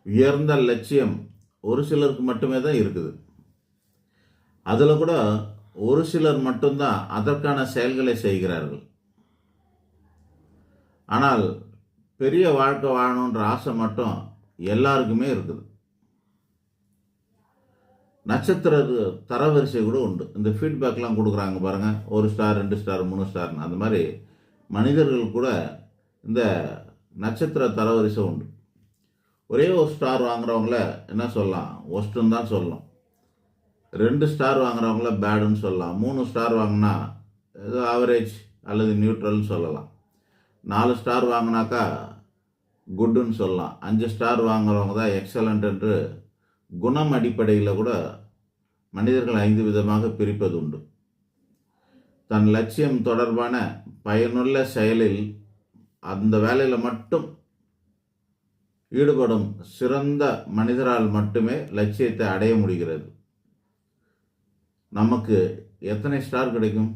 உயர்ந்த லட்சியம் ஒரு சிலருக்கு மட்டுமே தான் இருக்குது. அதில் கூட ஒரு சிலர் மட்டும்தான் அதற்கான செயல்களை செய்கிறார்கள். ஆனால் பெரிய வாழ்க்கை வாழணுன்ற ஆசை மட்டும் எல்லாருக்குமே இருக்குது. நட்சத்திர தரவரிசை கூட உண்டு. இந்த ஃபீட்பேக்லாம் கொடுக்குறாங்க பாருங்கள், 1 ஸ்டார் 2 ஸ்டார் 3 ஸ்டார்னு. அந்த மாதிரி மனிதர்கள் கூட இந்த நட்சத்திர தரவரிசை உண்டு. ஒரே ஒரு ஸ்டார் வாங்குறவங்கள என்ன சொல்லலாம், ஒஸ்ட்டுன்னு தான் சொல்லணும். 2 ஸ்டார் வாங்குறவங்கள பேடுன்னு சொல்லலாம். 3 ஸ்டார் வாங்கினா ஏதோ ஆவரேஜ் அல்லது நியூட்ரல்னு சொல்லலாம். 4 ஸ்டார் வாங்கினாக்கா குட்டுன்னு சொல்லலாம். 5 ஸ்டார் வாங்குறவங்க தான் எக்ஸலண்ட் என்று குணம் அடிப்படையில் கூட மனிதர்கள் 5 விதமாக பிரிப்பது உண்டு. தன் லட்சியம் தொடர்பான பயனுள்ள செயலில் அந்த வேலையில் மட்டும் ஈடுபடும் சிறந்த மனிதரால் மட்டுமே லட்சியத்தை அடைய முடிகிறது. நமக்கு எத்தனை ஸ்டார் கிடைக்கும்?